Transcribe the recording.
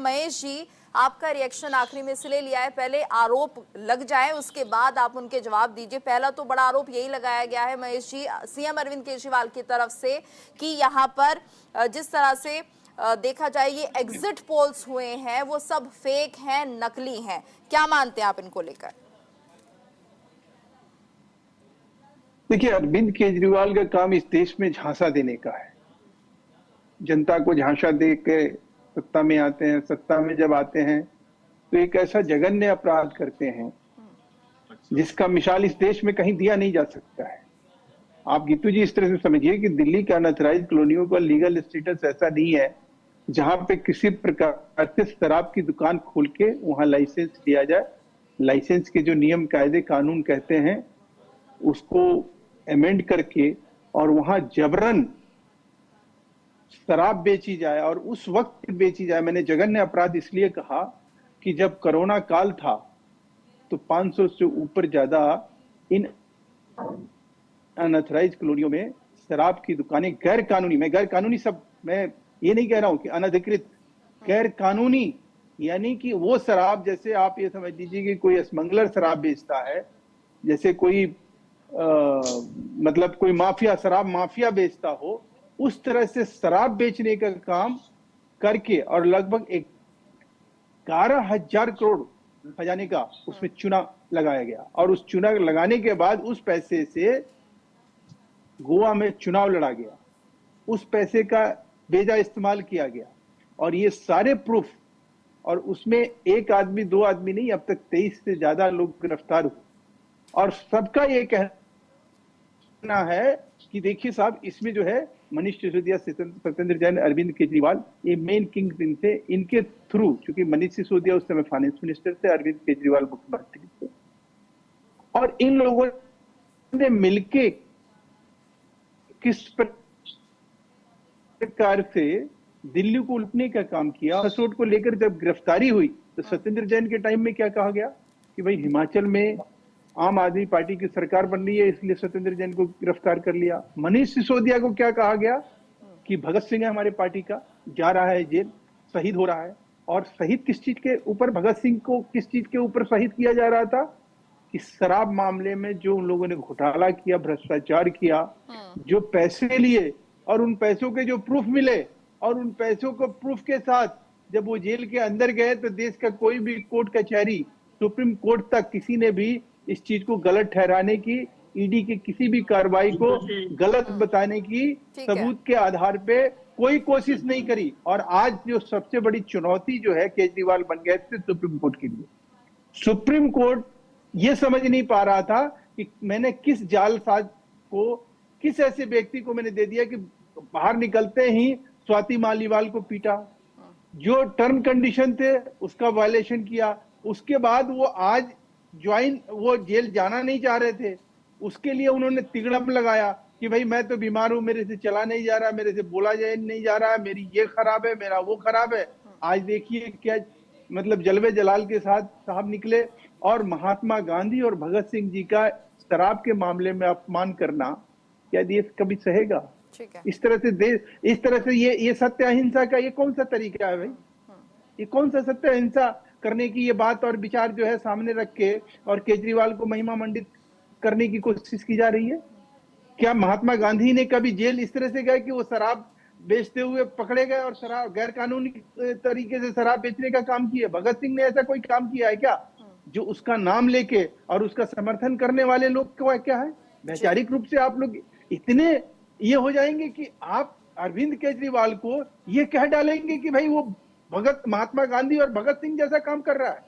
महेश जी, आपका रिएक्शन आखिरी में इसलिए लिया है, पहले आरोप लग जाए उसके बाद आप उनके जवाब दीजिए। पहला तो बड़ा आरोप यही लगाया गया है महेश जी सीएम अरविंद केजरीवाल की तरफ से कि यहाँ पर जिस तरह से देखा जाए ये एग्जिट पोल्स हुए हैं वो सब फेक हैं, नकली हैं। क्या मानते हैं आप इनको लेकर? देखिए, अरविंद केजरीवाल का काम इस देश में झांसा देने का है। जनता को झांसा दे के सत्ता में आते हैं। सत्ता में जब आते हैं तो एक ऐसा जघन्य अपराध करते हैं जिसका मिसाल इस देश में कहीं दिया नहीं जा सकता है। आप गीतू जी इस तरह से समझिए कि दिल्ली के अनऑथराइज्ड कॉलोनियों का लीगल स्टेटस ऐसा नहीं है जहां पे किसी प्रकार से शराब की दुकान खोल के वहां लाइसेंस लिया जाए। लाइसेंस के जो नियम कायदे कानून कहते हैं उसको अमेंड करके और वहां जबरन शराब बेची जाए और उस वक्त बेची जाए। मैंने जघन्य अपराध इसलिए कहा कि जब कोरोना काल था तो 500 से ऊपर ज्यादा इन अनऑथराइज्ड कॉलोनियों में शराब की दुकानें गैर कानूनी, मैं गैर कानूनी सब, मैं ये नहीं कह रहा हूं कि अनधिकृत, गैर कानूनी यानी कि वो शराब, जैसे आप ये समझ लीजिए कि कोई स्मगलर शराब बेचता है, जैसे कोई मतलब कोई माफिया, शराब माफिया बेचता हो, उस तरह से शराब बेचने का काम करके और लगभग 11,000 करोड़ खजाने का उसमें चूना लगाया गया। और उस चूना लगाने के बाद उस पैसे से गोवा में चुनाव लड़ा गया, उस पैसे का बेजा इस्तेमाल किया गया। और ये सारे प्रूफ, और उसमें एक आदमी दो आदमी नहीं, अब तक 23 से ज्यादा लोग गिरफ्तार हुए। और सबका ये कहना है कि देखिए साहब, इसमें जो है मनीष सिसोदिया, सत्येंद्र जैन, अरविंद केजरीवाल, ये मेन किंग पिन थे। इनके थ्रू, क्योंकि मनीष सिसोदिया उस समय फाइनेंस मिनिस्टर थे, अरविंद केजरीवाल मुख्यमंत्री थे, और इन लोगों ने मिलके किस प्रकार से दिल्ली को लूटने का काम किया। हसोट को लेकर जब गिरफ्तारी हुई तो सत्येंद्र जैन के टाइम में क्या कहा गया कि भाई हिमाचल में आम आदमी पार्टी की सरकार बन रही है, इसलिए सत्येंद्र जैन को गिरफ्तार कर लिया। मनीष सिसोदिया को क्या कहा गया कि भगत सिंह है हमारे पार्टी का, जा रहा है जेल, शहीद हो रहा है। और शहीद किस चीज के ऊपर, भगत सिंह को किस चीज के ऊपर शहीद किया जा रहा था कि शराब मामले में जो उन लोगों ने घोटाला किया, भ्रष्टाचार किया, जो पैसे लिए और उन पैसों के जो प्रूफ मिले, और उन पैसों को प्रूफ के साथ जब वो जेल के अंदर गए तो देश का कोई भी कोर्ट कचहरी, सुप्रीम कोर्ट तक किसी ने भी इस चीज को गलत ठहराने की, ईडी की किसी भी कार्रवाई को गलत बताने की सबूत के आधार पे कोई कोशिश नहीं करी। और आज जो सबसे बड़ी चुनौती जो है, केजरीवाल बन गए थे सुप्रीम कोर्ट के लिए। सुप्रीम कोर्ट ये समझ नहीं पा रहा था कि मैंने किस जालसाज को, किस ऐसे व्यक्ति को मैंने दे दिया कि बाहर निकलते ही स्वाति मालीवाल को पीटा, जो टर्म कंडीशन थे उसका वायलेशन किया। उसके बाद वो आज वो जेल जाना नहीं चाह रहे थे, उसके लिए उन्होंने तिगड़म लगाया कि भाई मैं तो बीमार हूं, मेरे से चला नहीं जा रहा, मेरे से बोला नहीं जा रहा, मेरी ये खराब है, मेरा वो खराब है। आज देखिए क्या मतलब जलवे जलाल के साथ साहब निकले। और महात्मा गांधी और भगत सिंह जी का शराब के मामले में अपमान करना क्या देश कभी सहेगा? इस तरह से ये सत्य अहिंसा का ये कौन सा तरीका है भाई? ये कौन सा सत्य अहिंसा करने की ये बात और विचार जो है सामने रख के और केजरीवाल को महिमा मंडित करने की कोशिश की जा रही है? क्या महात्मा गांधी ने कभी जेल इस तरह से गए कि वो शराब बेचते हुए पकड़े गए और शराब गैर कानूनी तरीके से शराब बेचने का काम किया? भगत सिंह ने ऐसा कोई काम किया है क्या? जो उसका नाम लेके और उसका समर्थन करने वाले लोग क्या है? वैचारिक रूप से आप लोग इतने ये हो जाएंगे कि आप अरविंद केजरीवाल को ये कह डालेंगे कि भाई वो महात्मा गांधी और भगत सिंह जैसा काम कर रहा है।